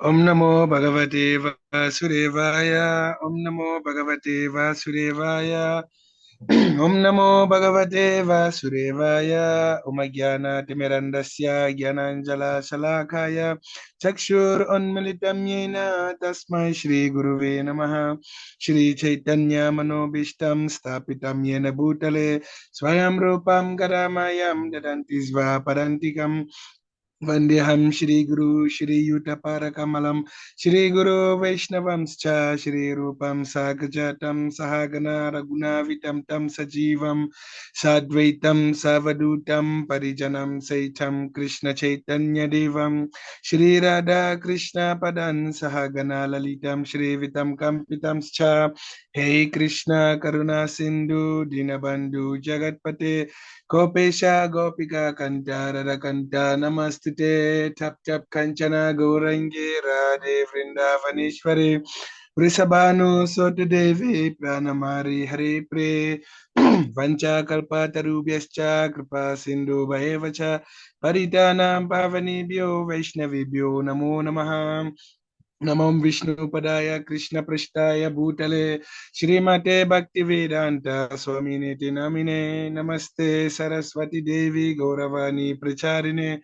Om Namo Bhagavate Vasudevaya. Om Namo Bhagavate Vasudevaya. Om Namo Bhagavate Vasudevaya. Om Jnana Timirandasya Jnananjala Shalakaya. Chakshur Unmilitam Yena Tasmai Shri Guruve Namaha. Shri Chaitanya Manobishtam Stapitam Yena Bhutale. Swayam Rupam Garamayam Dadanti Sva Parantikam. Vandeham Shri Guru Shri Yuta Kamalam Shri Guru Vaishnavamscha Shri Rupam Sagajatam Sahagana Raguna Vitam Tam Sajivam Sadvaitam Savadutam Parijanam Saitam Krishna Chaitanya Devam Shri Radha Krishna Padan Sahagana Lalitam Shri Vitam Kampitamscha Hey Krishna Karuna Sindhu Dinabandhu Jagatpate Gopesha Gopika Kanta Radha Kanta Namastite Tap Tap Kanchana Gaurangi Radhe Vrindavaneshwari Vrisabhanu Sotadevi Pranamari Hare Pre Vancha Kalpatarubhyascha Kripa Sindhu Bhayevacha Paritanam Pavanibhyo Vaishnavibhyo Namo Namaha Namam Vishnu Padaya Krishna Prashtaya Bhutale Srimate Bhaktivedanta Swaminiti Namine Namaste Saraswati Devi Gauravani Pracharine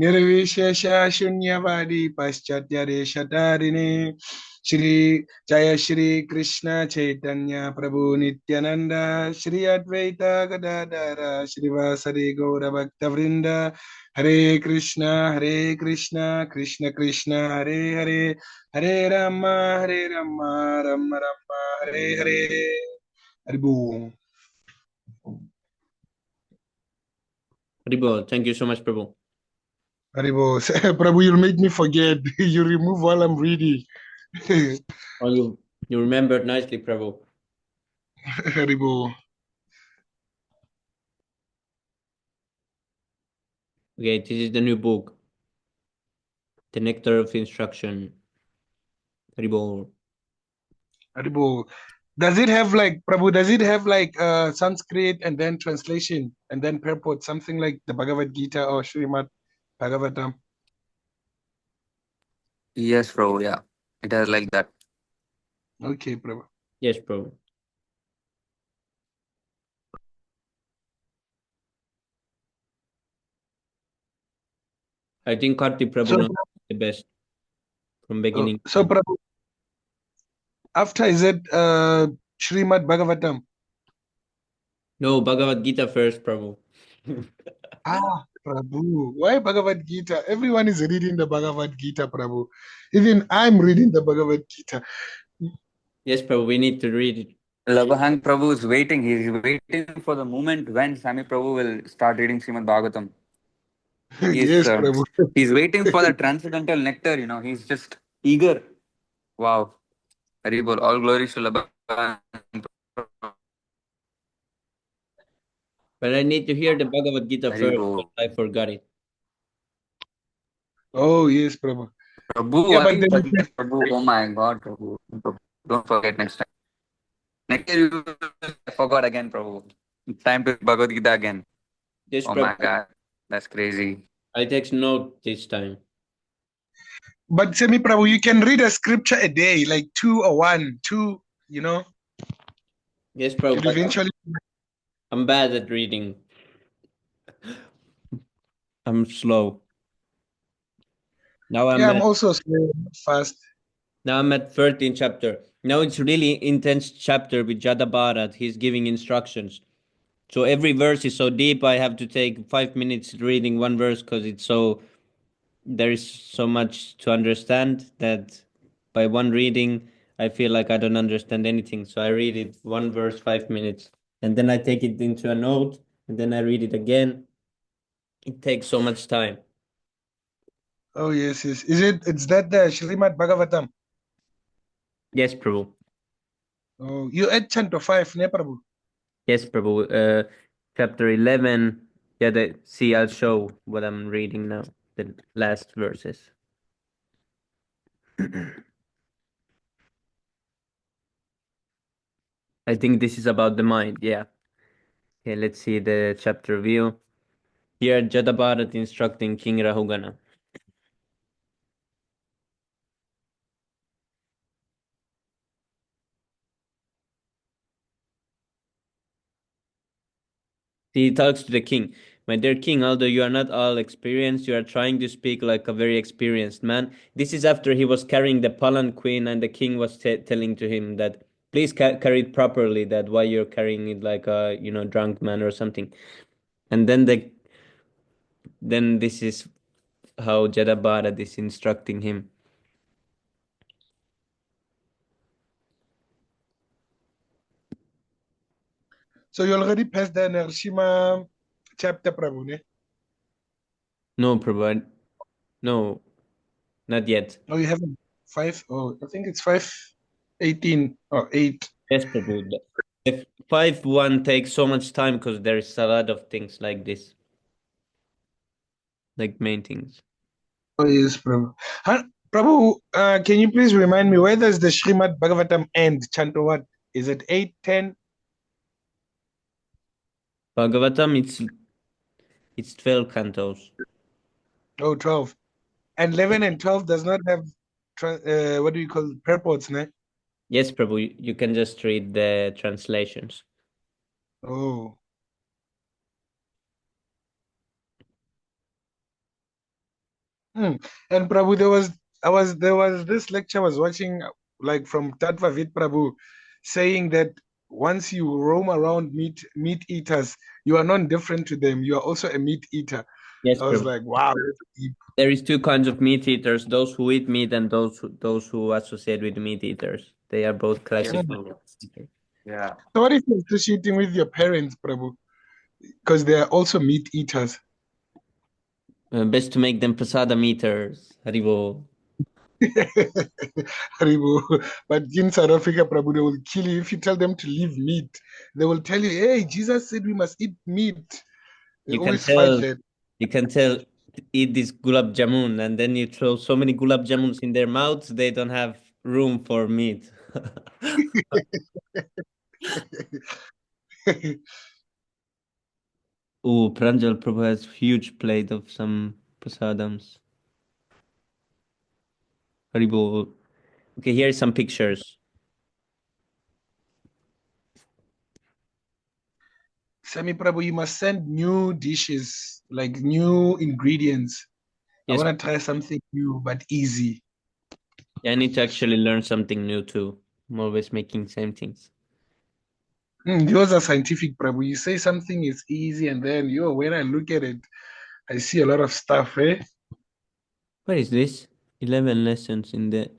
Nirvishesha Shunyavadi Paschatya Reshatarine Shri Jaya Shri Krishna Chaitanya Prabhu Nityananda Shri Advaita Gadadara Shri Vasari Gaura Bhakta Vrinda Hare Krishna Krishna Krishna Hare Hare Hare Rama, Rama Rama, Hare Hare. Haribo. Haribo, thank you so much, Prabhu. Haribo. Prabhu, you'll make me forget. You remove while I'm reading. Oh, you remembered nicely, Prabhu. Haribo. Okay, this is the new book, The Nectar of Instruction. Haribo. Haribo. Does it have like, Prabhu, does it have like Sanskrit and then translation and then purport, something like the Bhagavad Gita or Srimad Bhagavatam? Yes, bro. Yeah, it has like that. Okay, Prabhu. Yes, Prabhu. I think Karti Prabhu So, knows the best from beginning. so Prabhu, after is it Srimad Bhagavatam? No, Bhagavad Gita first, Prabhu. Ah, Prabhu, why Bhagavad Gita? Everyone is reading the Bhagavad Gita, Prabhu. Even I'm reading the Bhagavad Gita. Yes, Prabhu, we need to read it. Labahang Prabhu is waiting. He's waiting for the moment when Sami Prabhu will start reading Srimad Bhagavatam. He's, Yes, uh, Prabhu. he's waiting for the transcendental nectar, He's just eager. Wow. Haribol. All glories to Labahang. But I need to hear the Bhagavad Gita first, Haribol. because I forgot it. Oh, yes, Prabhu. Prabhu, Yeah, why but you then, forget Prabhu? Oh my God, Prabhu. Don't forget next time. Next year you I forgot again, Prabhu. It's time to Bhagavad Gita again. Yes, Oh my Prabhu. God. That's crazy. I take note this time. but Semi Prabhu, you can read a scripture a day, like two or one, two, you know, Yes, Prabhu, and but eventually. I'm bad at reading. I'm slow. Now I'm Yeah, I'm at also slow, fast. Now I'm at 13th chapter. Now it's really intense chapter with Jada Bharat. He's giving instructions. So every verse is so deep. I have to take 5 minutes reading one verse because there is so much to understand that by one reading I feel like I don't understand anything. So I read it one verse 5 minutes and then I take it into a note and then I read it again. It takes so much time. Oh, yes, yes. It's that the Srimad Bhagavatam? Yes, Prabhu. Oh, you at chapter 5, ne, Prabhu? Yes, Prabhu. Chapter 11. Yeah, see, I'll show what I'm reading now. The last verses. I think this is about the mind. Yeah. Okay, let's see the chapter view. Here, Jada Bharat instructing King Rahugana. He talks to the king. My dear king, although you are not all experienced, you are trying to speak like a very experienced man. This is after he was carrying the palanquin, and the king was telling to him that please carry it properly. That why you're carrying it like a drunk man or something. And then this is how Jadabharat is instructing him. So you already passed the Narasimha chapter, Prabhu, ne? No, Prabhu. No, not yet. Oh, you haven't. Five? Oh, I think it's 5:18 or 8. Yes, Prabhu. The 5-1 takes so much time because there is a lot of things like this, like main things. Oh, yes, Prabhu. Prabhu, can you please remind me, where does the Srimad Bhagavatam end? Chanto what? Is it 8, 10? Bhagavatam, it's 12 cantos. Oh, 12. And 11 and 12 does not have, what do you call purports, ne? Yes, Prabhu, you can just read the translations. Oh. Hmm. And Prabhu, there was this lecture I was watching, like from Tattva Vid Prabhu, saying that once you roam around meat eaters, you are not different to them. You are also a meat eater. Yes, I was Prabhu. like, wow, that's deep. There is two kinds of meat eaters: those who eat meat and those who associate with meat eaters. They are both Yes, classified. Hmm. Prabhu. Yeah. So what if you're associating with your parents, Prabhu? Because they are also meat eaters. Best to make them prasada eaters. Haribo. Haribo. But in South Africa, Prabhu, they will kill you if you tell them to leave meat. They will tell you, hey, Jesus said we must eat meat. They You can always fight tell. that. You can tell. Eat this gulab jamun, and then you throw so many gulab jamuns in their mouths, they don't have room for meat. Oh, Pranjal Prabhu has huge plate of some prasadams. Haribo. Okay, here are some pictures. Sami Prabhu, you must send new dishes, like new ingredients. I Yes, want to try something new but easy. yeah, I need to actually learn something new too. I'm always making same things. Yours are scientific, Prabhu. You say something is easy, and then when I look at it, I see a lot of stuff, eh? What is this? 11 lessons in the.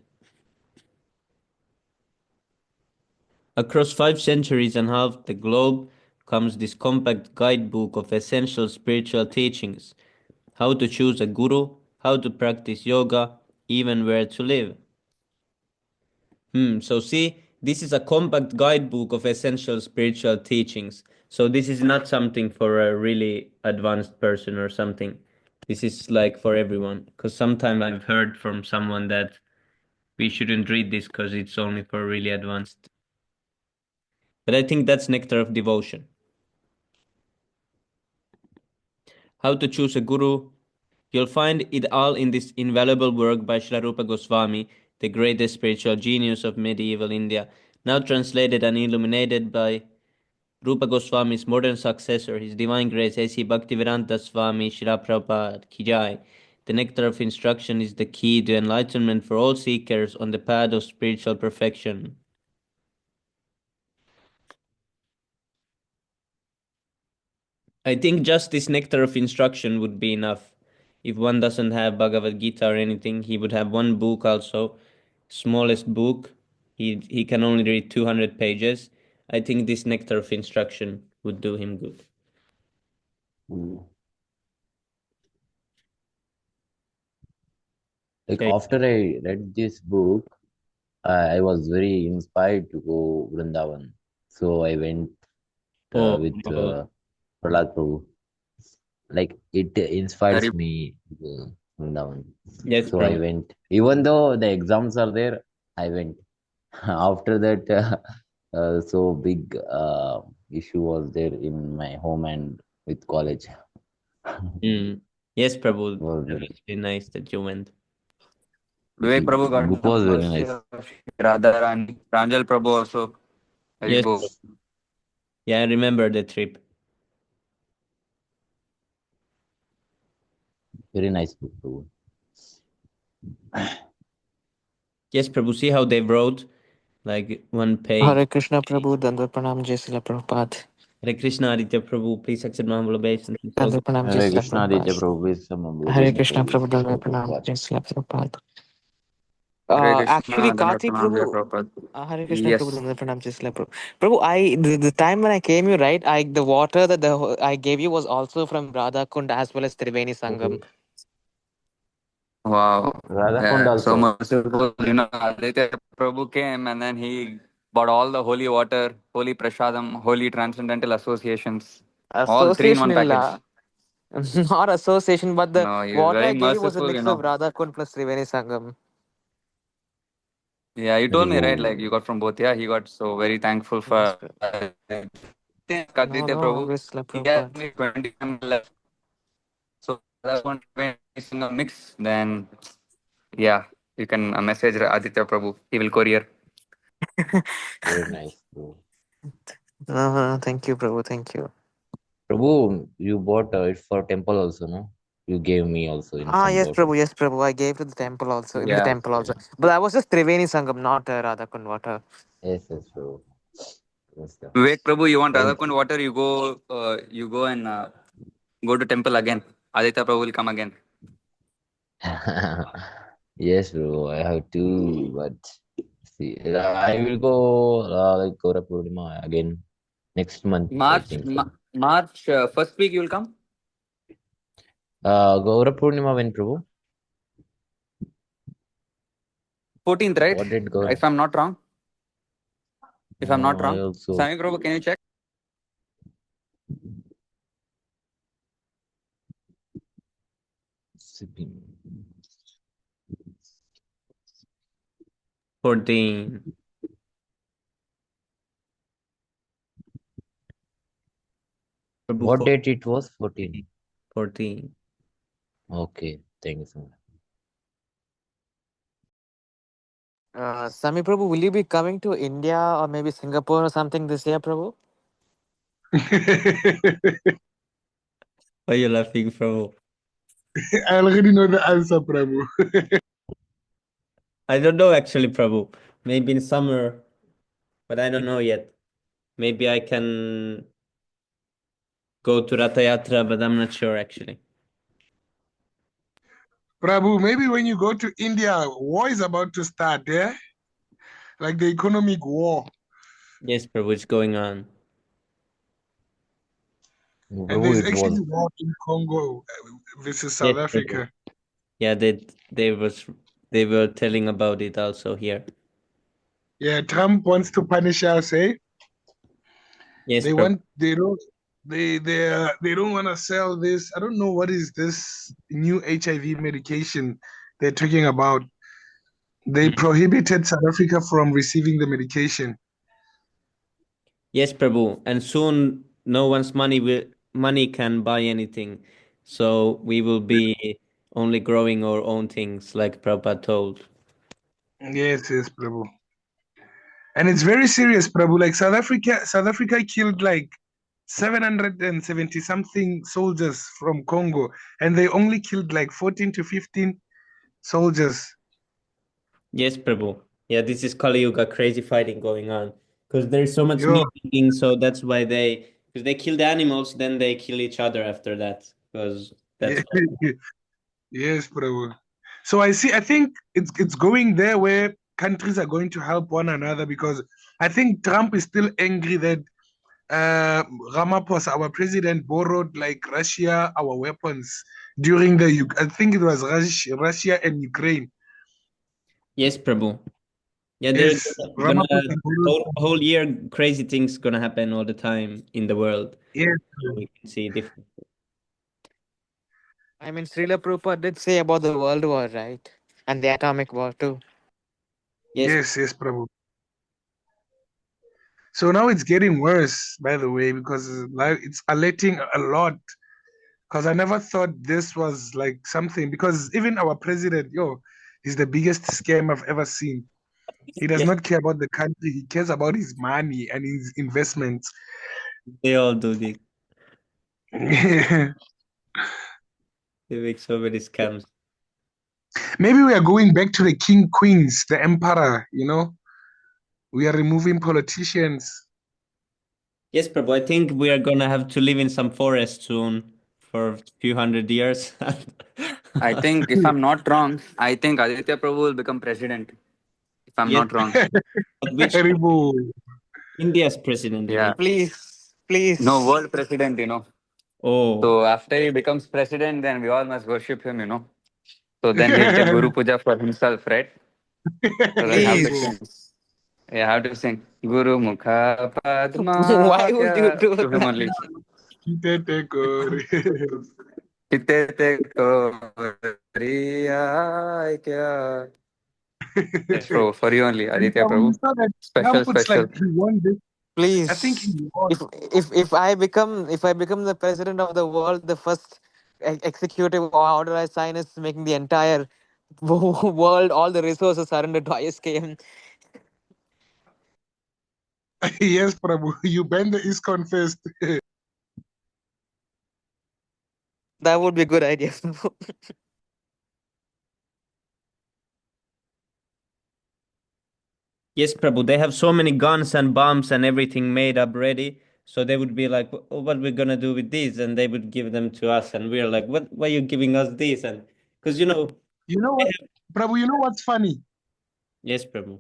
Across 5 centuries and half the globe comes this compact guidebook of essential spiritual teachings: how to choose a guru, how to practice yoga, even where to live. So see, this is a compact guidebook of essential spiritual teachings. So this is not something for a really advanced person or something. This is like for everyone. Because sometimes I've heard from someone that we shouldn't read this because it's only for really advanced. But I think that's nectar of devotion. How to choose a guru. You'll find it all in this invaluable work by Srila Rupa Goswami, the greatest spiritual genius of medieval India, now translated and illuminated by Rupa Goswami's modern successor, His Divine Grace A.C. Bhaktivedanta Swami Srila Prabhupada Ki Jai. The nectar of instruction is the key to enlightenment for all seekers on the path of spiritual perfection. I think just this nectar of instruction would be enough. If one doesn't have Bhagavad Gita or anything, he would have one book also, smallest book. He can only read 200 pages. I think this nectar of instruction would do him good. Mm. Like Okay. after I read this book, I was very inspired to go Vrindavan. So I went Oh, with oh, Prahlad Prabhu. Like it Hari. inspires me to go Vrindavan. yes, So I Prabhu. went. Even though the exams are there, I went. After that, so big issue was there in my home and with college. Mm. Yes, Prabhu. Was That was really nice that you went. Vivek Prabhu got book the was very mercy nice. of Radharani. Pranjal Prabhu also. Yes, Haribo. Prabhu. Yeah, I remember the trip. Very nice book, Prabhu. Yes, Prabhu. See how they wrote like one page. Hare Krishna Prabhu, Dandava Pranam, Jai Srila Prabhupada. Hare Krishna Aditya Prabhu. Please accept my humble obeisance. Dandava Pranam, Jai Hare Srila Krishna Aditya Prabhupada. Prabhu, with some Hare obligation Krishna Prabhu, Prabhu, Dandava Srila Pranam, Prabhupada. Jai Srila Prabhupada. Hare Krishna, Actually, Dandava Karthi Pranam, Jai Prabhu, Prabhupada. Hare Krishna Prabhu, Yes. Dandava Pranam, Jai Srila Prabhu. Prabhu, the time when I came you, right, the water that I gave you was also from Radha Kund as well as Triveni Sangam. Wow. Radhakund Yeah, so also. merciful. Aditya Prabhu came and then he bought all the holy water, holy prasadam, holy transcendental associations, all three in Association one package. illa. Not association, but the No, he was water I very gave you was a merciful. mix of Radha Kund plus Triveni Sangam. Yeah, you Very told me, right? Like good. you got from both. Yeah, he got so very thankful Yes, for bro. No, Aditya no, Prabhu. always Srila He gave Prabhupada. me 20 ml left. So that's one in a mix. Then, yeah, you can message Aditya Prabhu. He will courier. Very nice, bro. No, thank you, Prabhu, thank you. Prabhu, you bought it for temple also, no? You gave me also in some bottle. Yes, Prabhu. I gave to the temple also, in the Yeah. temple also. Okay. But I was just Triveni Sangam, not Radhakund water. Yes, bro. Yes, sir. Vivek Prabhu, you want Thank Radhakund water? You go and go to temple again. Aditya Prabhu will come again. Yes, bro. I have to, but see, I will go like Gaura Purnima again next month, I March, think so. March first week you will come. Gaura Purnima when, Prabhu? 14th, right? What did Gaura? If I'm not wrong. If I'm not I wrong. also Sami Prabhu, can you check? sipping. 14. Prabhu What date it was? 14. 14. Okay, thank you so much. Sami Prabhu, will you be coming to India or maybe Singapore or something this year, Prabhu? Why are you laughing, Prabhu? I already know the answer, Prabhu. I don't know actually, Prabhu. Maybe in summer, but I don't know yet. Maybe I can go to Ratha Yatra, but I'm not sure actually. Prabhu, maybe when you go to India, war is about to start, yeah? Like the economic war. Yes, Prabhu, it's going on. And Prabhu, there's it was. actually war in Congo versus Yes, South Prabhu. Africa. Yeah, they were telling about it also here. Yeah, Trump wants to punish us, eh? Yes, They Prabhu. want they don't want to sell this. I don't know what is this new HIV medication they're talking about. They prohibited South Africa from receiving the medication. Yes, Prabhu. And soon no one's money can buy anything. So we will be only growing our own things, like Prabhupada told. Yes, yes, Prabhu. And it's very serious, Prabhu. Like South Africa killed like 770 something soldiers from Congo, and they only killed like 14 to 15 soldiers. Yes, Prabhu. Yeah, this is Kali Yuga, crazy fighting going on. Because there's so much Yo, meat eating, so that's why because they kill the animals, then they kill each other after that. Because that's yeah, why. yes, Prabhu. So I think it's going there where countries are going to help one another because I think Trump is still angry that Ramaphosa, our president, borrowed like Russia our weapons during I think it was Russia and Ukraine. Yes, Prabhu. Yeah, they're Yes, gonna Ramaphosa borrowed. whole year crazy things gonna happen all the time in the world. Yes, So we can see different. I mean, Srila Prabhupada did say about the world war, right? And the atomic war too. Yes, yes, Prabhu. So now it's getting worse, by the way, because like it's alerting a lot. Because I never thought this was like something. Because even our president, he's the biggest scam I've ever seen. He does yes, not care about the country. He cares about his money and his investments. they all do this. They make so many scams. Maybe we are going back to the king, queens, the emperor, you know? We are removing politicians. Yes, Prabhu, I think we are gonna have to live in some forest soon for a few hundred years. I think, if I'm not wrong, I think Aditya Prabhu will become president. If I'm Yes, not wrong. but which Terrible. India's president, you Yeah. mean? Please, No, please. world president, you know. Oh, So after he becomes president, then we all must worship him, you know. So then he'll take Guru Puja for himself, right? So then have to Terrible. sing. Please. Yeah, have to sing Guru Mukha Why would you Padma do to him that? only. Tete kore. Kitete koriya kya. Yes, bro, for you only, And Aditya Prabhu, you Prabhu. saw that Special, Trump puts like special. he won this. I think he Please. won. If I become the president of the world, the first executive order I sign is making the entire world, all the resources surrender to ISKM. Yes, Prabhu, you bend the ISKCON first. That would be a good idea. yes, Prabhu. They have so many guns and bombs and everything made up ready. So they would be like, "Oh, what we gonna do with these?" And they would give them to us, and we're like, "What? Why are you giving us these?" And because You know what, Prabhu, you know what's funny? yes, Prabhu.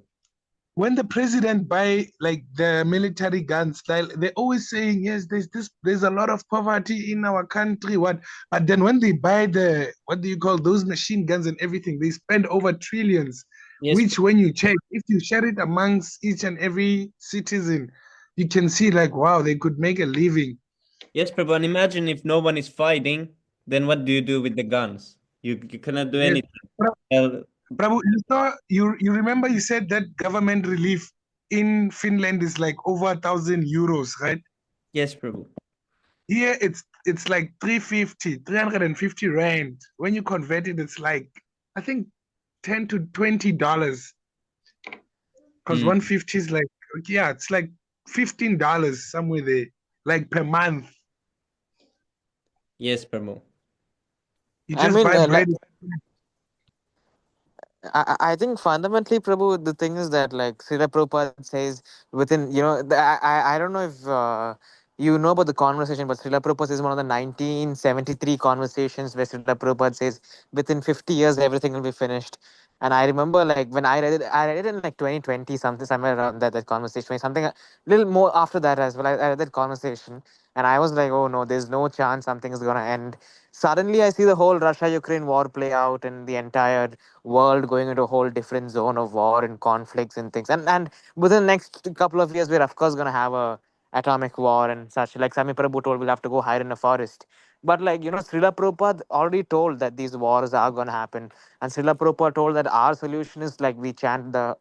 When the president buy like the military guns, like they're always saying, yes, there's a lot of poverty in our country. What? But then when they buy the what do you call those machine guns and everything, they spend over trillions. Yes, Which, when you check, if you share it amongst each and every citizen, you can see like, wow, they could make a living. yes, Prabhu. And imagine if no one is fighting, then what do you do with the guns? You cannot do Yes. anything. Well, Prabhu, you remember you said that government relief in Finland is like over 1,000 euros, right? yes, Prabhu. Here it's like 350 rand. When you convert it, it's like I think $10 to $20. Because Hmm. 150 is like yeah, it's like $15 somewhere there, like per month. Yes, Prabhu. You I just mean, buy bread. I think fundamentally, Prabhu, the thing is that like Srila Prabhupada says within, I don't know if you know about the conversation, but Srila Prabhupada is one of the 1973 conversations where Srila Prabhupada says within 50 years everything will be finished. And I remember like when I read it in like 2020 something somewhere around that conversation, something a little more after that as well. I read that conversation and I was like, oh no, there's no chance something is gonna end. Suddenly, I see the whole Russia-Ukraine war play out, and the entire world going into a whole different zone of war and conflicts and things. And within the next couple of years, we're of course gonna have a atomic war and such. Like Sami Prabhu told, we'll have to go hide in a forest. But like Srila Prabhupada already told that these wars are gonna happen, and Srila Prabhupada told that our solution is like we chant the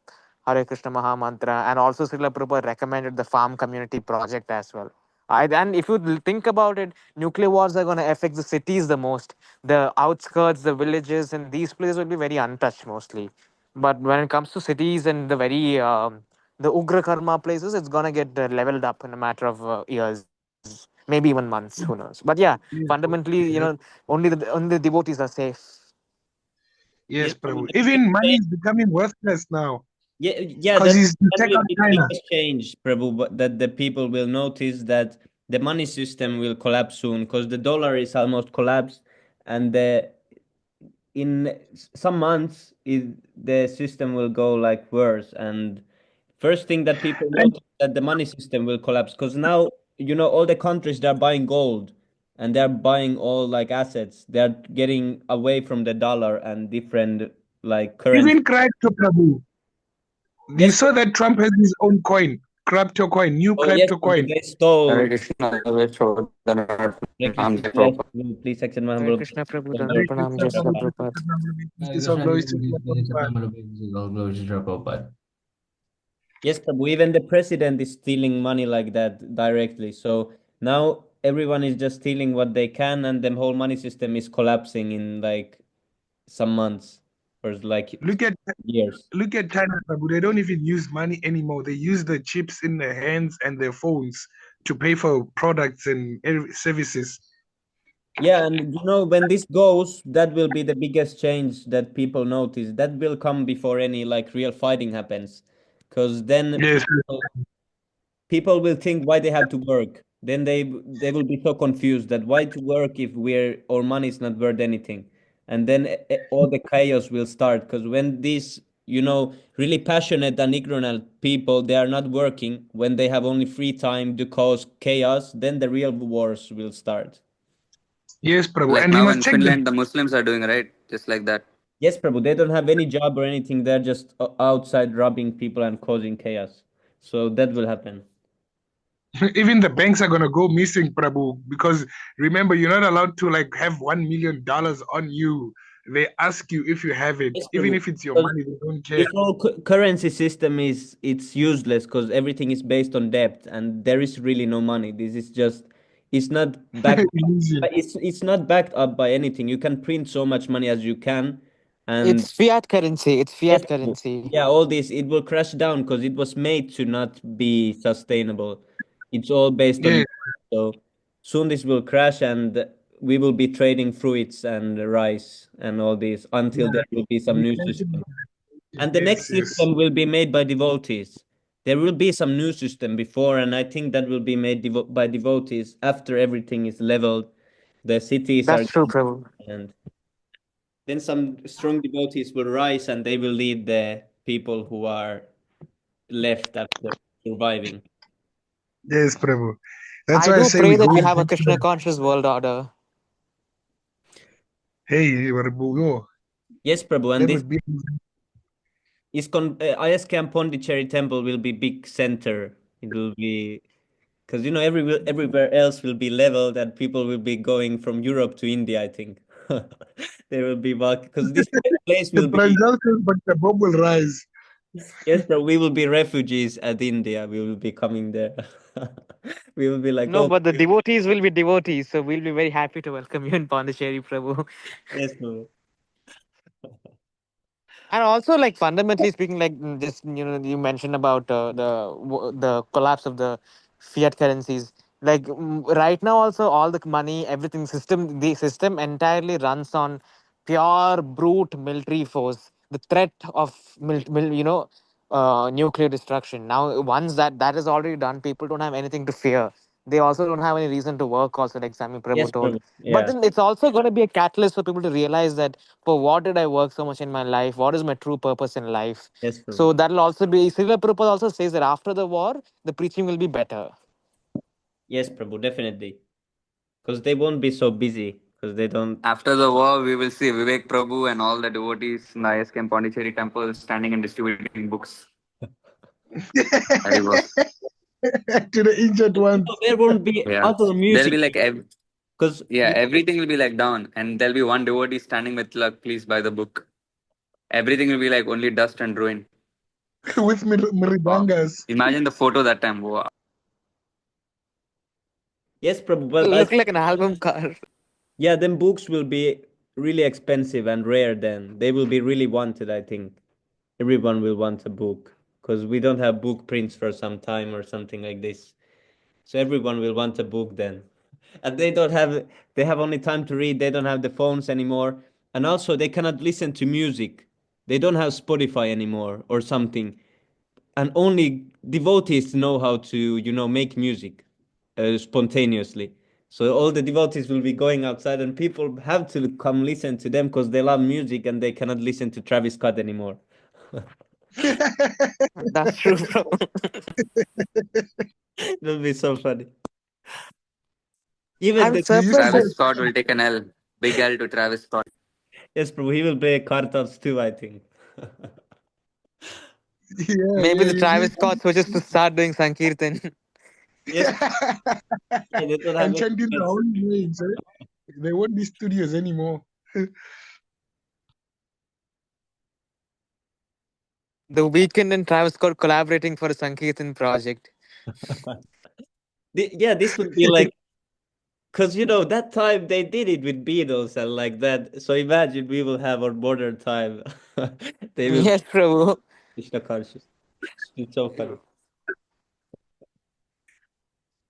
Hare Krishna Maha Mantra, and also Srila Prabhupada recommended the farm community project as well. And if you think about it, nuclear wars are going to affect the cities the most. The outskirts, the villages, and these places will be very untouched mostly. But when it comes to cities and the Ugra Karma places, it's going to get leveled up in a matter of years, maybe even months. Who knows? But yeah, fundamentally, Yes, only the devotees are safe. yes, Yes, Prabhu. Prabhu. Even money is becoming worthless now Yeah, because that he's to that take will out be the China. biggest change, Prabhu, but that the people will notice that the money system will collapse soon because the dollar is almost collapsed, and in some months the system will go like worse. And first thing that people And notice that the money system will collapse because now all the countries they're buying gold and they're buying all like assets. They're getting away from the dollar and different like currency. even crypto, Prabhu. You Yes. saw that Trump has his own coin, crypto coin, new Oh, yes, crypto Prabhu, coin. they stole. Hare Krishna, always show the Hare Krishna, Namdev yes, Prabhupada. Prabhu, please accept my Hare humble Krishna Prabhu, apologies. Hare Pranam, Krishna, Jai Prabhu, Srila Prabhupada. Krishna, Prabhupada. Prabhu, Hare peace of Krishna, glory to you, Prabhupada. all glory to Srila Prabhupada. Yes, Prabhu, even the president is stealing money like that directly. So now everyone is just stealing what they can, and the whole money system is collapsing in like some months or like Look at years. look at China, Prabhu. They don't even use money anymore. They use the chips in their hands and their phones to pay for products and services. Yeah, and when this goes, that will be the biggest change that people notice. That will come before any like real fighting happens, because then Yes. people will think why they have to work. Then they will be so confused that why to work if we're our money is not worth anything, and then all the chaos will start. Because when these really passionate and ignorant people they are not working, when they have only free time to cause chaos, then the real wars will start. Yes, Prabhu. Like And you now must in check the Finland, the Muslims are doing right, just like that. Yes, Prabhu, they don't have any job or anything. They're just outside robbing people and causing chaos. So that will happen. even the banks are gonna go missing, Prabhu, because remember you're not allowed to like have $1 million on you. They ask you if you have it, Yes, even Prabhu. if it's your Because money, they don't care. this whole currency system it's useless because everything is based on debt and there is really no money. This is just it's not backed Illusion. it's not backed up by anything. You can print so much money as you can, and It's fiat currency. It's yes, fiat Prabhu. currency. Yeah, all this it will crash down because it was made to not be sustainable. It's all based on Yeah, so soon this will crash and we will be trading fruits and rice and all this until there will be some new system. And the next yes, yes. system will be made by devotees. There will be some new system before, and I think that will be made by devotees after everything is leveled. The cities are That's true, gone, Prabhu. and then some strong devotees will rise and they will lead the people who are left after surviving. Yes, Prabhu. That's I why I do say we pray that go we with have a Krishna conscious world order. hey, Prabhu, yo, Yes, Prabhu, and that this would be ISKCAM Pondicherry Temple will be big center. It will be because everywhere else will be leveled and people will be going from Europe to India, I think. They will be walking because this place the will be transaction, but the bomb will rise. yes, bro. We will be refugees at India. We will be coming there. We will be like, No, oh, but the devotees will be devotees, so we'll be very happy to welcome you in Pondicherry, Prabhu. yes, bro. And also, like fundamentally speaking, like just you mentioned about the collapse of the fiat currencies. Like right now, also all the money, everything the system entirely runs on pure brute military force. The threat of nuclear destruction. Now, once that is already done, people don't have anything to fear. They also don't have any reason to work. Also, like Sami Yes, Prabhu told. bro. But Yeah. then it's also going to be a catalyst for people to realize that for what did I work so much in my life? What is my true purpose in life? Yes, bro. So that'll also be Srila Prabhupada also says that after the war, the preaching will be better. Yes, Prabhu. Definitely. Because they won't be so busy. Because they don't. After the war, we will see Vivek Prabhu and all the devotees in the ISKM Pondicherry temple standing and distributing books. Haribos. To the injured ones. There won't be Yeah. other There'll music. be like Because yeah, everything will be like down, and there'll be one devotee standing with like, please buy the book. Everything will be like only dust and ruin. With Wow. Miribangas. Imagine the photo that time. Wow. yes, Prabhu. It'll But I look like an album cover. yeah, then books will be really expensive and rare. Then they will be really wanted. I think everyone will want a book because we don't have book prints for some time or something like this. So everyone will want a book then. And they have only time to read, they don't have the phones anymore. And also they cannot listen to music. They don't have Spotify anymore or something. And only devotees know how to, make music spontaneously. So all the devotees will be going outside and people have to come listen to them because they love music and they cannot listen to Travis Scott anymore. That's true, bro. It'll be so funny. Even I'm the You used to surprised say, that Travis Scott will take an L. Big L to Travis Scott. yes, bro, he will play cartels too, I think. yeah, maybe yeah, the Travis Scott switches to start doing Sankirtan. Yes, yeah, they don't have and any chant in the friends. holy names. Eh? They won't be studios anymore. The Weekend and Travis Scott collaborating for a Sankirtan project. Yeah, this would be like, because that time they did it with Beatles and like that. So imagine we will have our modern time. They will Yes, Prabhu. Krishna conscious. It's so funny.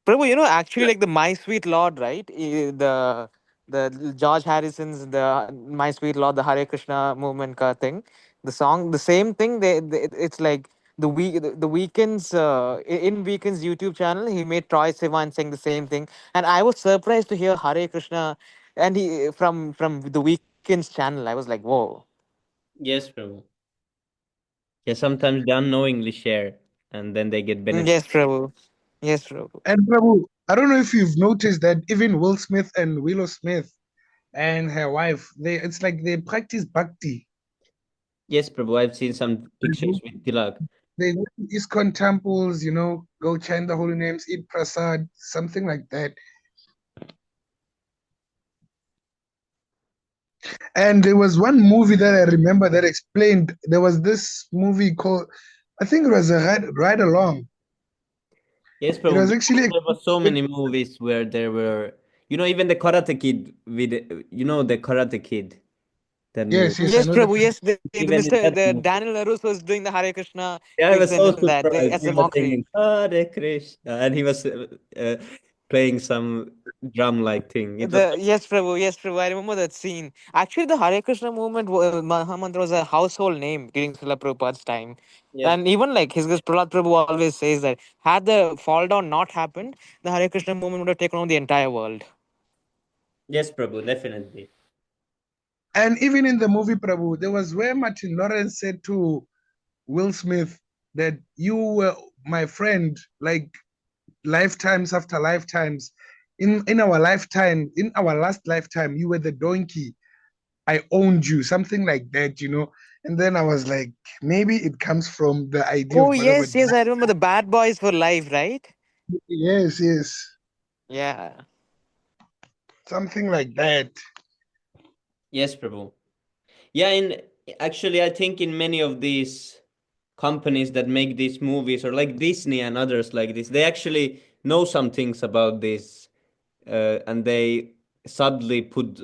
Prabhu, actually, like the My Sweet Lord, right? The the George Harrison's the My Sweet Lord, the Hare Krishna movement ka thing. The song, the same thing. It's like the weekends in weekends YouTube channel. He made Troy Sivan saying the same thing, and I was surprised to hear Hare Krishna, and he from the weekends channel. I was like, whoa. Yes, Prabhu. Yeah, sometimes they unknowingly share and then they get benefit. Yes, Prabhu. Yes, Prabhu. And Prabhu, I don't know if you've noticed that even Will Smith and Willow Smith and her wife, it's like they practice bhakti. Yes, Prabhu. I've seen some pictures with Tilak. They go to ISKCON temples, go chant the holy names, eat prasad, something like that. And there was one movie that I remember that explained. There was this movie called, I think it was a ride along. Yes, It Prabhu. was actually, There were so many movies where there were, even the Karate Kid with, the Karate Kid, that movie. yes, yes, I Yes, know the Prabhu. film. Yes, the Even in Mr. that the movie. Daniel Larus was doing the Hare Krishna Yeah, I was so sequence in that surprised. as He a was mockery. singing Hare Krishna and he was playing some drum-like thing. It was The Yes, Prabhu. Yes, Prabhu. I remember that scene. Actually, the Hare Krishna movement, Mahamantra was a household name during Srila Prabhupada's time. yes, And even like his Prahlad Prabhu always says that had the fall down not happened, the Hare Krishna movement would have taken over the entire world. yes, Prabhu, definitely. And even in the movie Prabhu, there was where Martin Lawrence said to Will Smith that you were my friend, like lifetimes after lifetimes. In our lifetime, in our last lifetime, you were the donkey. I owned you, something like that. And then I was like, maybe it comes from the idea Oh of Bhagavad yes, yes. Gita. I remember the Bad Boys for Life, right? Yes, yes, Yeah. something like that. Yes, Prabhu. Yeah, actually, I think in many of these companies that make these movies, or like Disney and others like this, they actually know some things about this, and they subtly put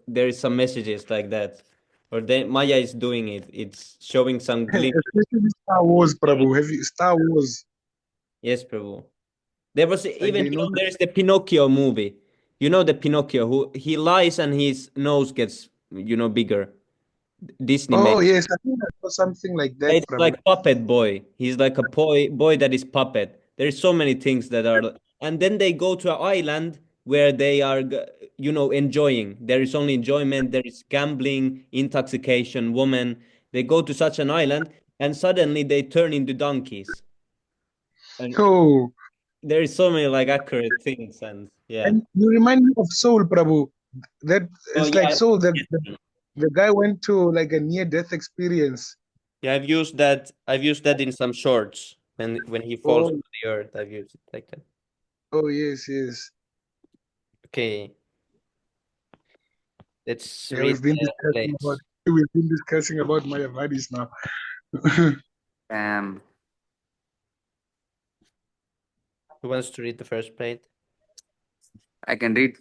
there is some messages like that, or Maya is doing it. It's showing some glimpse. Especially Star Wars, Prabhu. Have you Star Wars? Yes, Prabhu. There was Like even, they know there is the Pinocchio movie. You know the Pinocchio who he lies and his nose gets, bigger. Disney made. Oh yes, I think I saw something like that, It's Prabhu. like puppet boy. He's like a boy that is puppet. There's so many things that are, and then they go to an island where they are, enjoying. There is only enjoyment. There is gambling, intoxication, woman. They go to such an island, and suddenly they turn into donkeys. And Oh, there is so many like accurate things, and yeah. and you remind me of Soul, Prabhu. That Oh it's like yeah, Soul. That yes. the guy went to like a near-death experience. Yeah. I've used that. I've used that in some shorts when he falls Oh, to the earth. I've used it like that. oh yes, yes. Okay, let's Yeah, read we've been the discussing about plates. Mayavadis now. Um, Who wants to read the first plate? I can read.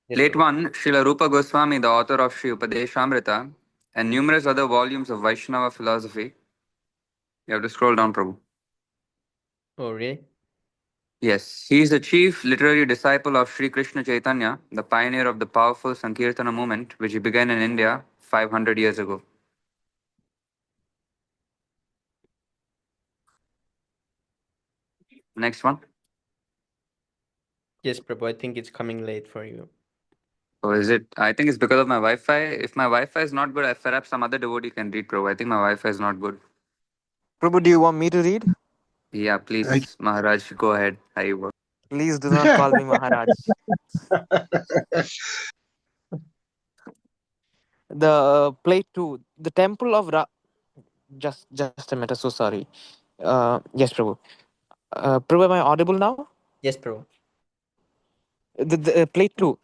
Yes, Plate Prabhu. 1, Srila Rupa Goswami, the author of Sri Upadeshamrita and numerous other volumes of Vaishnava philosophy. You have to scroll down, Prabhu. Oh, really? Yes, he is the chief literary disciple of Sri Krishna Chaitanya, the pioneer of the powerful Sankirtana movement, which began in India 500 years ago. Next one. Yes, Prabhu. I think it's coming late for you. Or is it? I think it's because of my Wi-Fi. If my Wi-Fi is not good, perhaps some other devotee can read, Prabhu. I think my Wi-Fi is not good. Prabhu, do you want me to read? Yeah, please, Maharaj, go ahead. Haribo. Please do not call me Maharaj. The plate two, the temple of just a minute. So sorry. Yes, Prabhu. Prabhu, am I audible now? Yes, Prabhu. The plate two.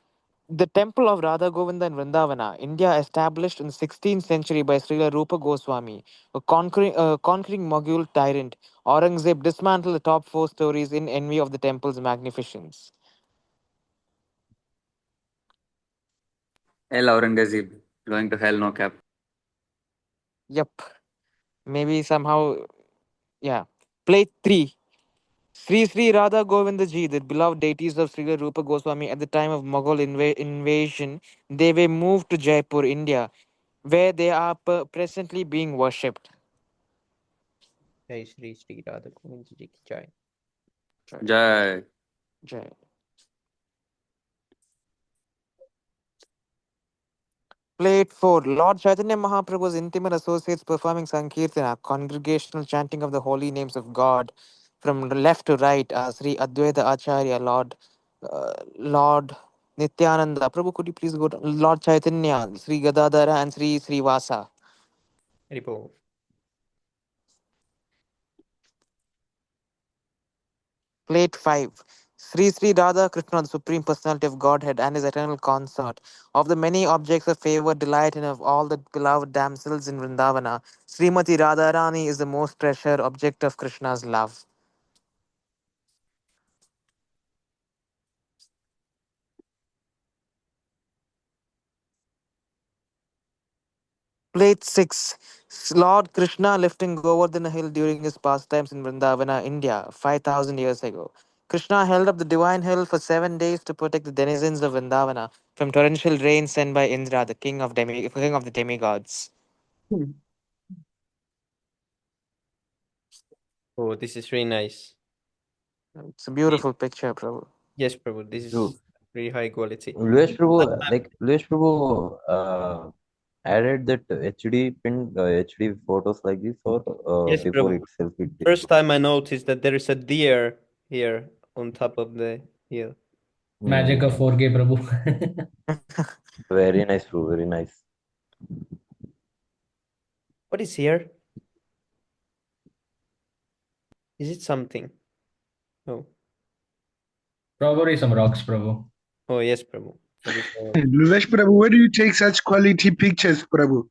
The temple of Radha Govinda in Vrindavana, India, established in the 16th century by Srila Rupa Goswami, a conquering Mughal tyrant. Aurangzeb dismantled the top four stories in envy of the temple's magnificence. El Aurangzeb, going to hell, no cap. Yep. Maybe somehow, yeah. Plate three. Sri Sri Radha Govindaji, the beloved deities of Srila Rupa Goswami at the time of Mughal invasion, they were moved to Jaipur, India, where they are presently being worshipped. Jai Shri Shri Radha Govind Ji ki Jai. Jai. Jai. Plate 4. Lord Chaitanya Mahaprabhu's intimate associates performing Sankirtana, congregational chanting of the holy names of God from left to right are Sri Advaita Acharya, Lord Nityananda. Prabhu, could you please go to Lord Chaitanya, Sri Gadadhara, and Sri Srivasa? Haribo. Plate 5. Sri Sri Radha Krishna, the Supreme Personality of Godhead and his eternal consort. Of the many objects of favor, delight, and of all the beloved damsels in Vrindavana, Srimati Radharani is the most treasured object of Krishna's love. Plate 6. Lord Krishna lifting Govardhana hill during his pastimes in Vrindavana, India, 5000 years ago. Krishna held up the divine hill for 7 days to protect the denizens of Vrindavana from torrential rain sent by Indra, the king of the demigods. Oh, this is really nice. It's a beautiful picture, Prabhu. Yes, Prabhu. This is True. really high quality. Luis Prabhu added that HD pin HD photos like this, or Yes, before Prabhu. itself it did. First time I noticed that there is a deer here on top of the hill. Magic of Hmm. 4K, Prabhu. Very nice, bro. Very nice. What is here? Is it something? Oh, Probably some rocks, Prabhu. oh yes, Prabhu. It is. Luvesh Prabhu, where do you take such quality pictures, Prabhu?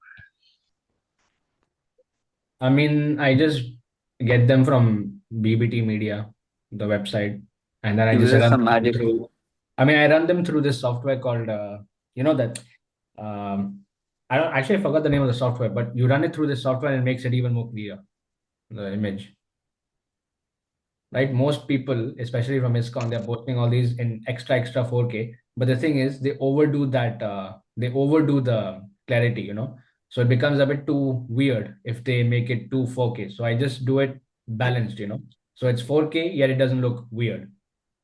I mean, I just get them from BBT Media, the website, and then I just Uses run some them magic. through. I mean, I run them through this software called, you know, that. I don't actually I forgot the name of the software, but you run it through this software and it makes it even more clear, the image. Right? Most people, especially from ISKCON, they're posting all these in extra 4K. But the thing is, they overdo that. They overdo the clarity, you know. So it becomes a bit too weird if they make it too 4K. So I just do it balanced, you know. So it's 4K, yet it doesn't look weird,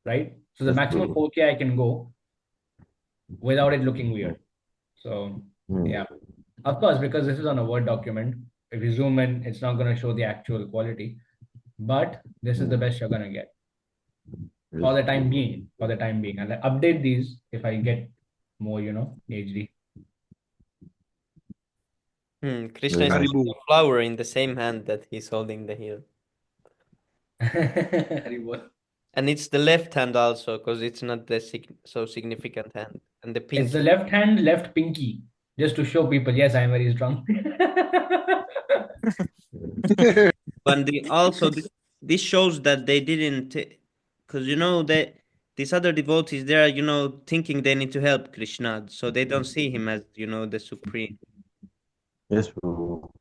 right? So the Yes, maximum bro. 4K I can go without it looking weird. So Hmm. yeah, of course, because this is on a Word document. If you zoom in, it's not going to show the actual quality, but this is the best you're going to get Yes, bro. for the time being, and I update these if I get more, you know, HD. Krishna Very is nice. holding Haribo. a flower in the same hand that he's holding the hill. Haribol. And it's the left hand also, because it's not the so significant hand. And the It's the pinky. left hand, left pinky, just to show people, yes, I'm very strong. But also this shows that they didn't, because these other devotees, they are thinking they need to help Krishna, so they don't see him as the supreme. Yes, bro.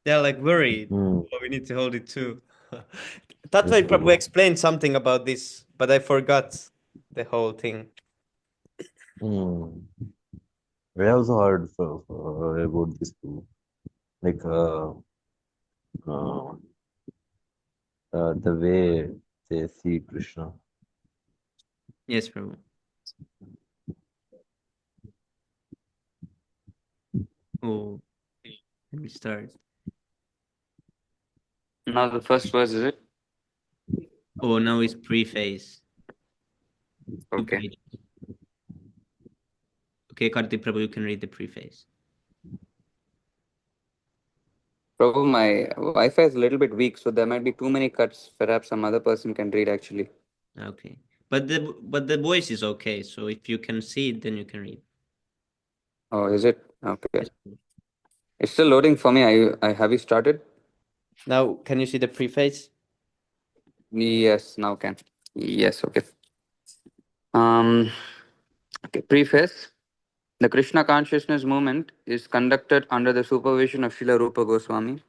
They're like worried. Hmm. Oh, we need to hold it too. Yes, Tattva Prabhu bro. explained something about this, but I forgot the whole thing. Hmm. I also heard about this too. Like uh, the way they see Krishna. Yes, Prabhu. Oh, let me start. Now the first verse, is it? Oh, now it's preface. 2 Okay. pages. Okay, Karti Prabhu, you can read the preface. Prabhu, my Wi-Fi is a little bit weak, so there might be too many cuts. Perhaps some other person can read actually. Okay, but the voice is okay. So if you can see it, then you can read. Oh, is it? Okay. Yes, Prabhu. It's still loading for me. I have you started? Now, can you see the preface? Yes, now can. Yes, okay. Um, okay. Preface. The Krishna consciousness movement is conducted under the supervision of Srila Rupa Goswami.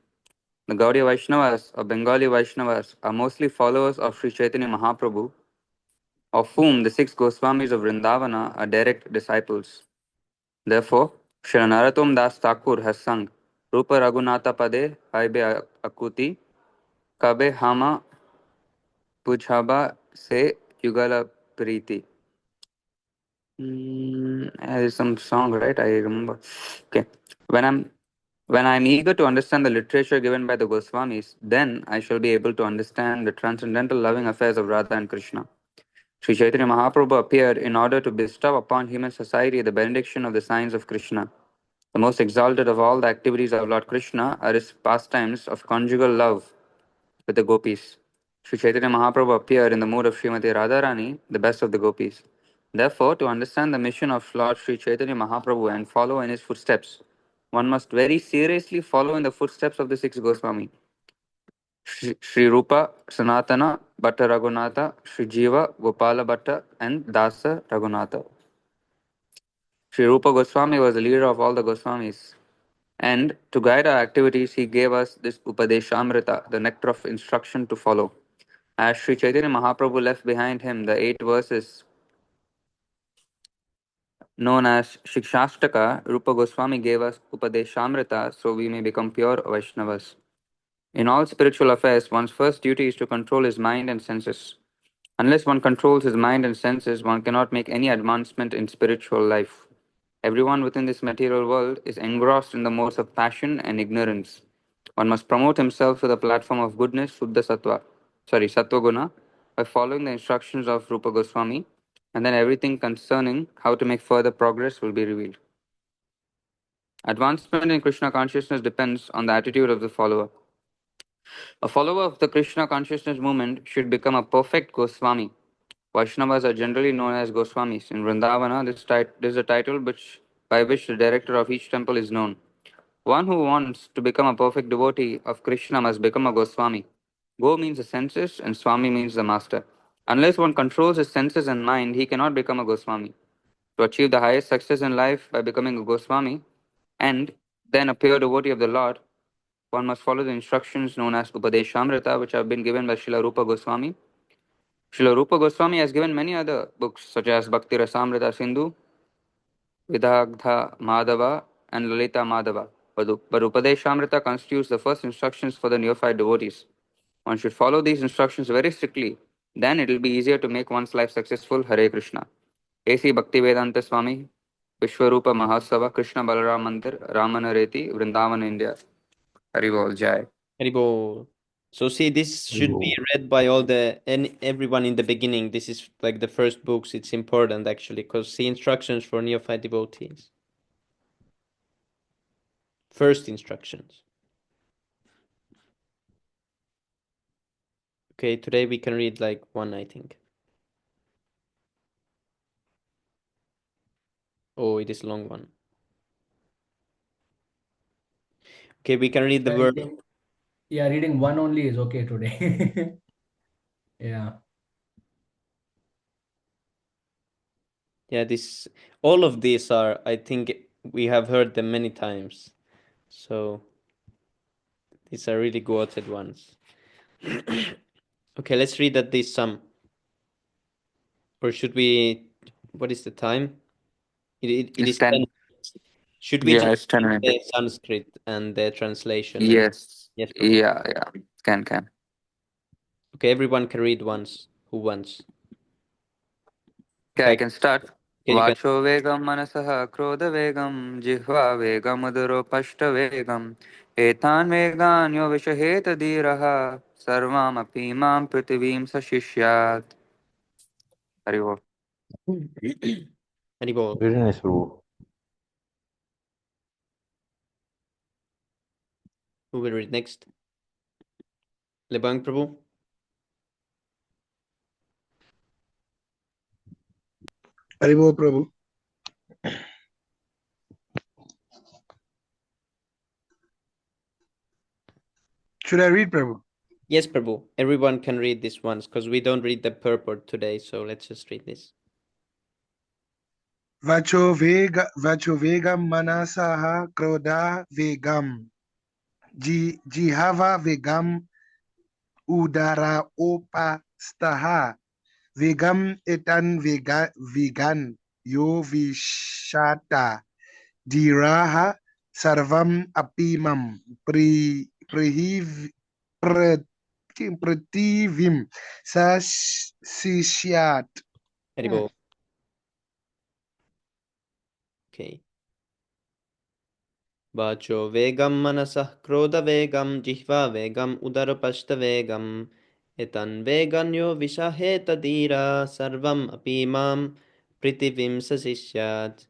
The Gaudiya Vaishnavas or Bengali Vaishnavas are mostly followers of Sri Chaitanya Mahaprabhu, of whom the six Goswamis of Vrindavana are direct disciples. Therefore, Sri Narottam Das Thakur has sung Rupa Raghunatha Pade Haibe Akuti Kabe Hama Pujhaba Se Yugala Priti. There's some song, right? I remember. Okay. When I'm eager to understand the literature given by the Goswamis, then I shall be able to understand the transcendental loving affairs of Radha and Krishna. Sri Chaitanya Mahaprabhu appeared in order to bestow upon human society the benediction of the signs of Krishna. The most exalted of all the activities of Lord Krishna are his pastimes of conjugal love with the gopis. Sri Chaitanya Mahaprabhu appeared in the mood of Srimati Radharani, the best of the gopis. Therefore, to understand the mission of Lord Sri Chaitanya Mahaprabhu and follow in his footsteps, one must very seriously follow in the footsteps of the six Goswami. Sri Rupa, Sanatana, Bhatta Raghunatha, Sri Jiva, Gopala Bhatta, and Dasa Raghunatha. Sri Rupa Goswami was the leader of all the Goswamis. And to guide our activities, he gave us this Upadeshamrita, the nectar of instruction to follow. As Sri Chaitanya Mahaprabhu left behind him the 8 verses known as Shikshashtaka, Rupa Goswami gave us Upadeshamrita so we may become pure Vaishnavas. In all spiritual affairs, one's first duty is to control his mind and senses. Unless one controls his mind and senses, one cannot make any advancement in spiritual life. Everyone within this material world is engrossed in the modes of passion and ignorance. One must promote himself to the platform of goodness, Sattva Guna, by following the instructions of Rupa Goswami, and then everything concerning how to make further progress will be revealed. Advancement in Krishna consciousness depends on the attitude of the follower. A follower of the Krishna consciousness movement should become a perfect Goswami. Vaishnavas are generally known as Goswamis. In Vrindavana, this is a title by which the director of each temple is known. One who wants to become a perfect devotee of Krishna must become a Goswami. Go means the senses and Swami means the master. Unless one controls his senses and mind, he cannot become a Goswami. To achieve the highest success in life by becoming a Goswami and then a pure devotee of the Lord, one must follow the instructions known as Upadeshamrita, which have been given by Srila Rupa Goswami. Srila Rupa Goswami has given many other books such as Bhakti Rasamrita Sindhu, Vidagdha Madhava, and Lalita Madhava. But Upadeshamrita constitutes the first instructions for the neophyte devotees. One should follow these instructions very strictly, then it will be easier to make one's life successful. Hare Krishna. A.C. Bhaktivedanta Swami, Vishwarupa Mahasava, Krishna Balaram Mandir, Ramanareti, Vrindavan, India. Haribol Jai. Haribol. So see, this should be read by everyone in the beginning. This is like the first books. It's important actually, because see instructions for neophyte devotees. First instructions. Okay, today we can read like one, I think. Oh, it is a long one. Okay, we can read the word. Yeah, reading one only is okay today. Yeah. Yeah, all of these are, I think we have heard them many times. So these are really quoted ones. Okay, let's read at least some. Or should we, what is the time? It It's is 10. 10. Should we Yeah, just it's 10 read the minutes. Sanskrit and the translation? Yes. Yes, Prabhu. Yeah. Can. Okay, everyone can read once. Who wants? Okay, I can start. Okay, you can. वाचो वेगं मनसः क्रोधवेगं जिह्वा वेगमुदरोपष्टवेगम् एतान् वेगान् यो विषहेत धीरः सर्वामपि मां पृथिवीं सशिष्यात्. हरि ओम्. Haribol. Very nice, Prabhu. Who will read next? Lebang Prabhu? Haribol Prabhu. Should I read, Prabhu? Yes, Prabhu. Everyone can read this once because we don't read the purport today, so let's just read this. Vacho vegam manasaha kroda vegam. Jihava vegam udara opa staha. Vegam etan vegan yo vishata. Diraha sarvam apimam prehiv prativim sasishyat. Haribol. Okay. Vacho vegam manasah krodha vegam jihva vegam udarapashta vegam etan veganyo vishaheta dira sarvam apimam pritivim sasishyat.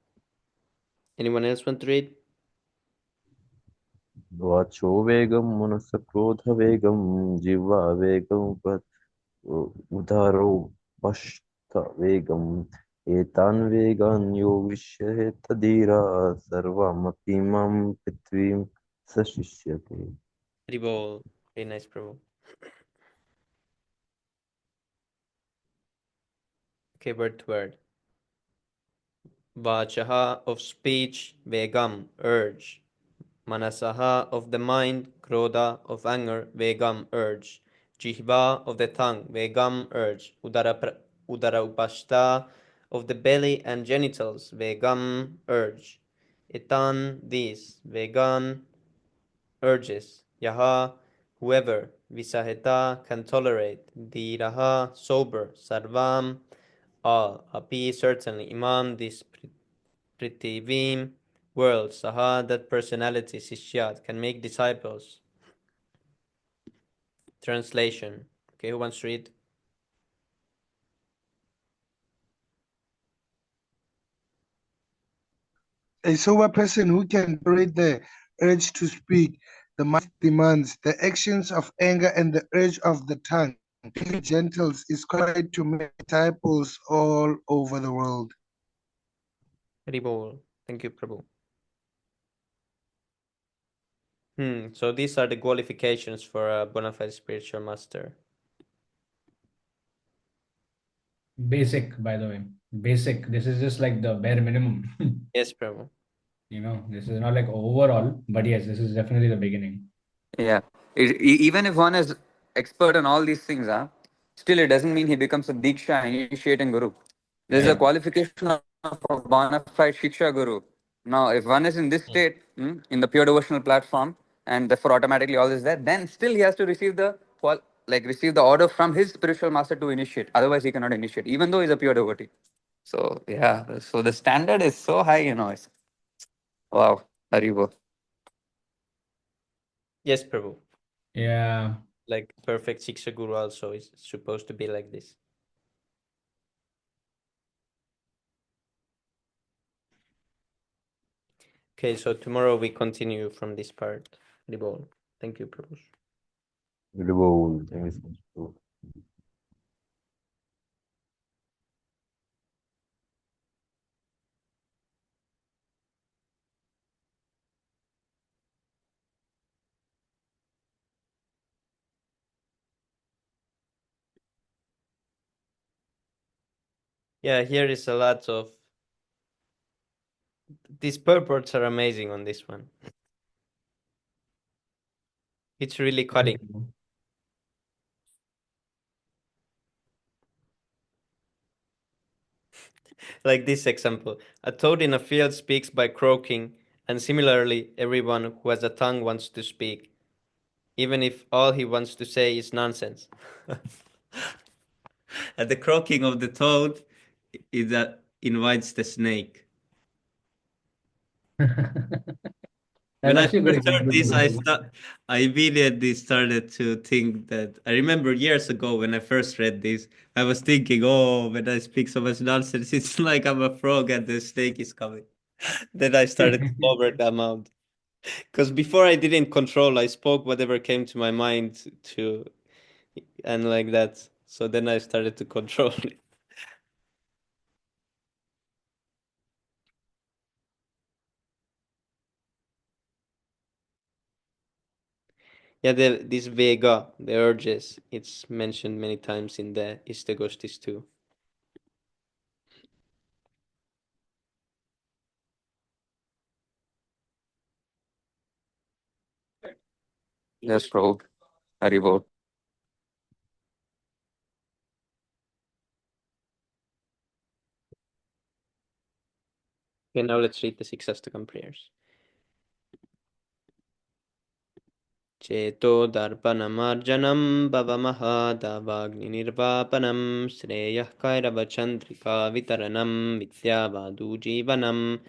Anyone else want to read? वाचो वेगं मनसक्रोधवेगं जिह्वा वेगं उदरो बष्टवेगम् एतान् वेगान् यो विश्येत धीरा सर्वमपि मां पृथ्वीं सशिष्यते. Haribol. Very nice, Prabhu. Okay, word to word. Vachaha of speech, vegam, urge. Manasaha of the mind, krodha of anger, vegam, urge. Jihva of the tongue, vegam, urge. Udara upashta of the belly and genitals, vegam, urge. Etan, these, vegan, urges. Yaha, whoever. Visaheta, can tolerate. Diraha, sober. Sarvam, all. Api, certainly. Imam, this Prithivim, world. Saha, that personality. Sishyat, can make disciples. Translation. Okay, who wants to read? A sober person who can tolerate the urge to speak, the mind demands, the actions of anger and the urge of the tongue. Gentles is qualified to make disciples all over the world. Haribol. Thank you, Prabhu. So these are the qualifications for a bona fide spiritual master. Basic, by the way. Basic. This is just like the bare minimum. Yes, Prabhu. This is not like overall, but yes, this is definitely the beginning. Yeah. Even if one is expert on all these things, still it doesn't mean he becomes a Diksha initiating Guru. This is a Yeah. qualification of a bona fide Shiksha Guru. Now, if one is in this state, in the pure devotional platform, and therefore automatically all is there, then still he has to receive receive the order from his spiritual master to initiate. Otherwise, he cannot initiate, even though he's a pure devotee. So yeah, so the standard is so high, It's, wow, Haribo. Yes, Prabhu. Yeah. Like perfect Shiksha Guru also is supposed to be like this. Okay, so tomorrow we continue from this part. Haribol. Thank you, Prabhu. Beautiful. Thank you so much, bro. Yeah, here is a lot of these purports are amazing on this one. It's really cutting. Like this example. A toad in a field speaks by croaking, and similarly, everyone who has a tongue wants to speak, even if all he wants to say is nonsense. And the croaking of the toad is that invites the snake. That's When I actually a good first heard example. this, I immediately started to think that I remember years ago when I first read this, I was thinking, oh, when I speak so much nonsense, it's like I'm a frog and the snake is coming. Then I started to lower the amount. Because before I didn't control, I spoke whatever came to my mind to, and like that. So then I started to control it. Yeah, this Vega, the urges, it's mentioned many times in the Istagostis too. Yes, Prabhu. Haribol. Okay, now let's read the six Astakam prayers. Cheto darpanamarjanam bhavamahadavagninirvapanam shreyah kairavachandrika vitaranam vidyavadu jivanam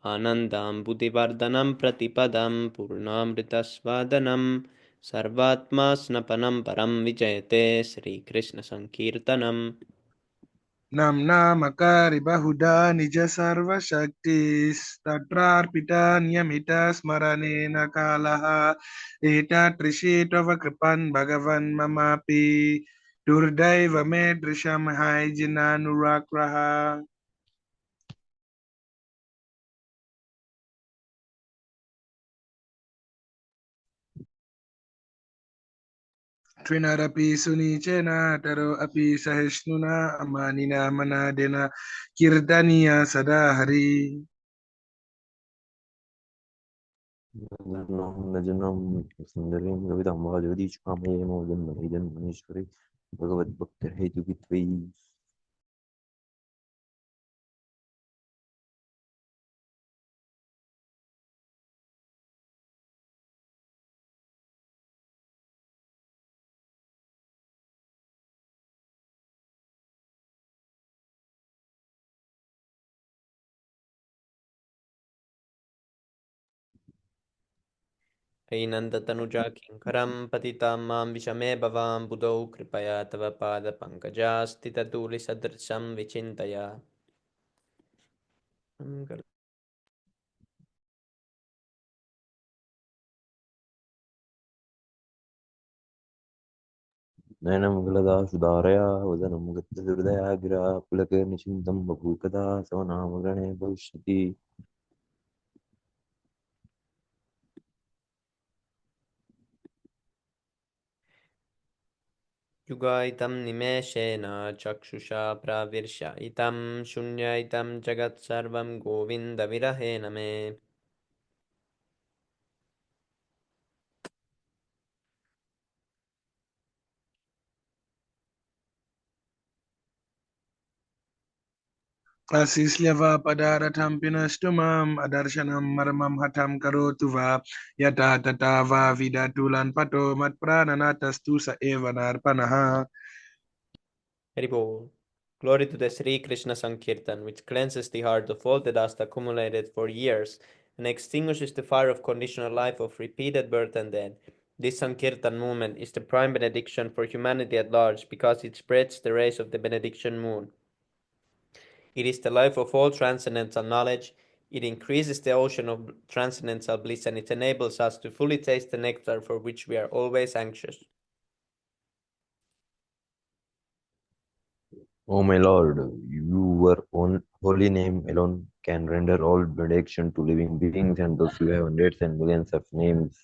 anandam buddhivardhanam pratipadam purnamritasvadanam sarvatma snapanam param vijayate Sri Krishna Sankirtanam. Namnamakari bahuda nija sarva shaktis tatrarpita niyamita smaranena kalaha eta trishitava kripan bhagavan mamapi durdaiva me drisham haijinanurakraha. Trinarapi sunichena taro api sahishnuna amanina manadena kirtaniya sadahari. नजनम सुंदरीं कवितां जगदीशकामये जन्मनीश्वरी भगवद्भक्तिहेतुकित्वयि ऐनन्दतनुजा किङ्करं पतितां मां विषमे भवां बुधौ कृपया तव पादपङ्कजास्थितधूलिसदृशं विचिन्तय नयनं गलदासुधारया वदनं गद्गदहृदया गिरा पुलकनिशिन्तं बभूकदा स्वनामगणे भविष्यति युगायितं निमेषेण चक्षुषा प्राविर्शायितं शून्यायितं जगत्सर्वं गोविन्दविरहेण मे Asisleva padaratam pinastumam adarshanam maramam hatam karotu va yata tata va vidatulan pato mat prananatastu sa eva narpanaha. Haribol. Glory to the Sri Krishna Sankirtan, which cleanses the heart of all the dust accumulated for years and extinguishes the fire of conditional life of repeated birth and death. This Sankirtan movement is the prime benediction for humanity at large because it spreads the rays of the benediction moon. It is the life of all transcendental knowledge. It increases the ocean of transcendental bliss and it enables us to fully taste the nectar for which we are always anxious. O my Lord, your own holy name alone can render all benediction to living beings, and thus you have hundreds and millions of names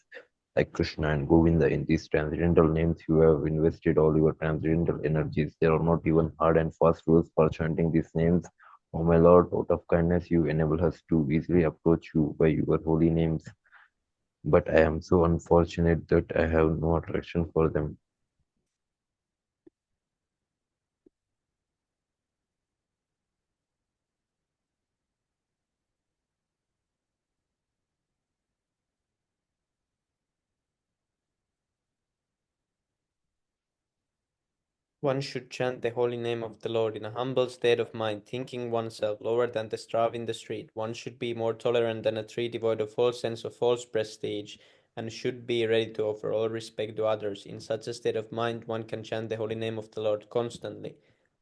like Krishna and Govinda. In these transcendental names, you have invested all your transcendental energies. There are not even hard and fast rules for chanting these names. O my Lord, out of kindness, you enable us to easily approach you by your holy names. But I am so unfortunate that I have no attraction for them. One should chant the holy name of the Lord in a humble state of mind, thinking oneself lower than the straw in the street. One should be more tolerant than a tree devoid of all sense of false prestige, and should be ready to offer all respect to others. In such a state of mind, one can chant the holy name of the Lord constantly.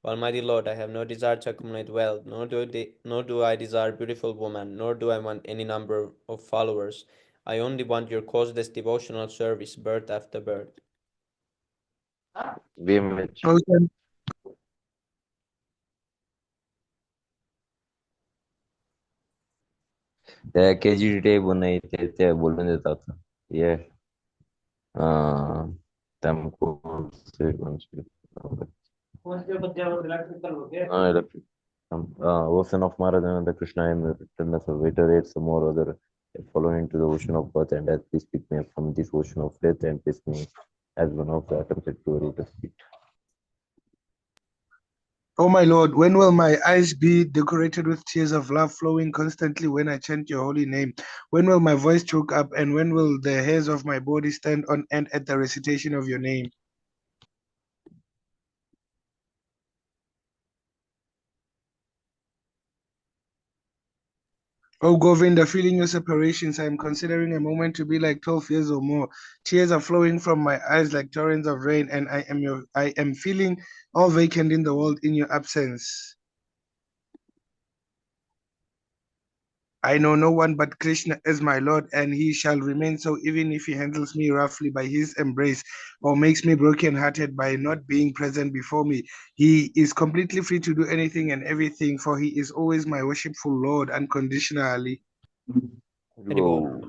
Almighty Lord, I have no desire to accumulate wealth, nor do I desire beautiful woman, nor do I want any number of followers. I only want your causeless devotional service, birth after birth. VMH. Okay. त्या KGT बनाई थे त्या बोलने देता था ये tempo sequence electric ocean of Maradana the Krishna and the return of waiter some more other I have fallen into the ocean of birth, and as please pick me up from this ocean of death and place me as one of the atoms at your root of feet. Oh my Lord, when will my eyes be decorated with tears of love flowing constantly when I chant your holy name? When will my voice choke up, and when will the hairs of my body stand on end at the recitation of your name? Oh Govinda, feeling your separations, I am considering a moment to be like 12 years or more. Tears are flowing from my eyes like torrents of rain, and I am feeling all vacant in the world in your absence. I know no one but Krishna as my Lord, and he shall remain so even if he handles me roughly by his embrace or makes me broken-hearted by not being present before me. He is completely free to do anything and everything, for he is always my worshipful Lord unconditionally. Whoa.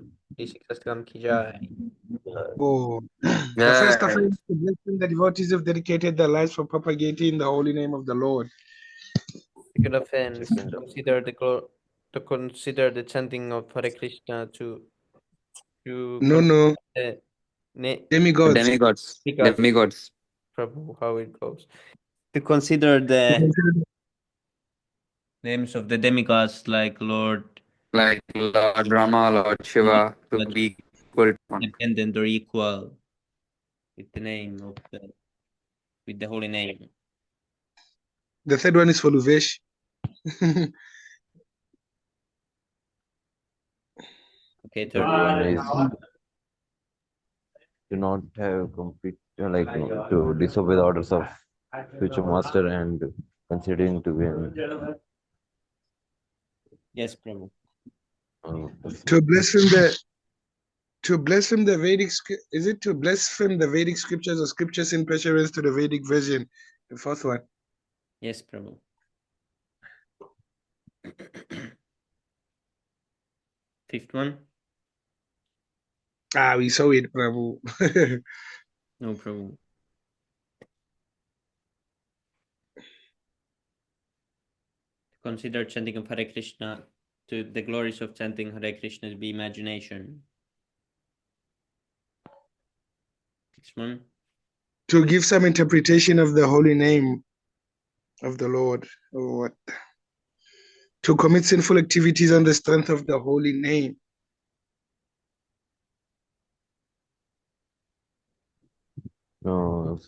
Oh, the Yeah. first offering to blessing the devotees have dedicated their lives for propagating the holy name of the Lord. Second offense, Second. consider the chanting of Hare Krishna to No, demigods. Demigods. because Demigods. Prabhu, how it goes. To consider the names of the demigods like Lord, Like Lord Brahma, Lord Shiva, to but be equal to one. independent or equal with the name of with the holy name. The third one is for Luvesh. Okay, Third third. one is do not have complete to disobey the orders of future master and considering to be Yes, Prabhu. to blaspheme the Vedic is it to blaspheme the Vedic scriptures or scriptures in preference to the Vedic version? The fourth one. Yes, Prabhu. Fifth one. We saw it, Prabhu. No, Prabhu. Consider chanting of Hare Krishna to the glories of chanting Hare Krishna to be imagination. Next one. To give some interpretation of the holy name of the Lord. Or what? To commit sinful activities on the strength of the holy name.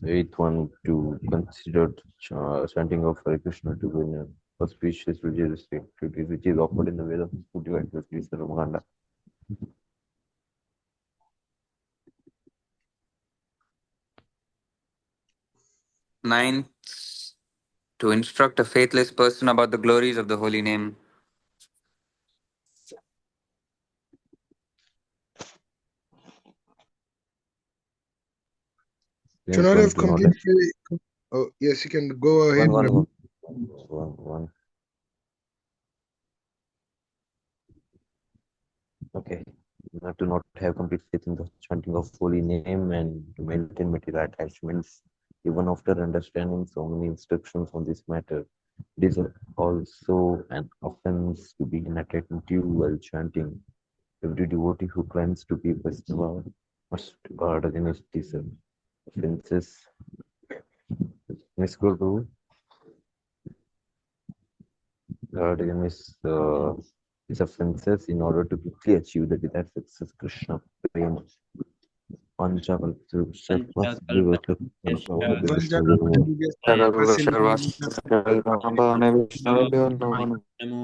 Eighth one to consider chanting of Hare Krishna to be an auspicious religious activity which is offered in the Vedas food activities of Ramaganda. Ninth, to instruct a faithless person about the glories of the holy name. To Tenth not one have to not complete faith. Oh, yes, you can go ahead, Prabhu. one. Okay. To not have complete faith in the chanting of holy name and to maintain material attachments even after understanding so many instructions on this matter. It is also an offense to be inattentive while chanting. Every devotee who claims to be Vaishnava must guard against these offenses. Miss Guru, guard against these offenses in order to quickly achieve the desired success. Krishna prema. Panchakalpatra Namo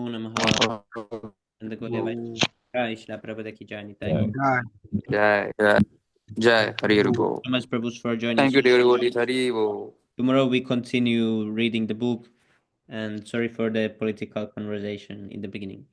Namaha. And the Gaudiya Jai Shri Prabhupada ki Jai Nitai. Jai, Jai, Jai, Hari Bo. So much, Prabhu, for joining. Thank you, dear devotees. Hari Bo. Tomorrow we continue reading the book, and sorry for the political conversation in the beginning.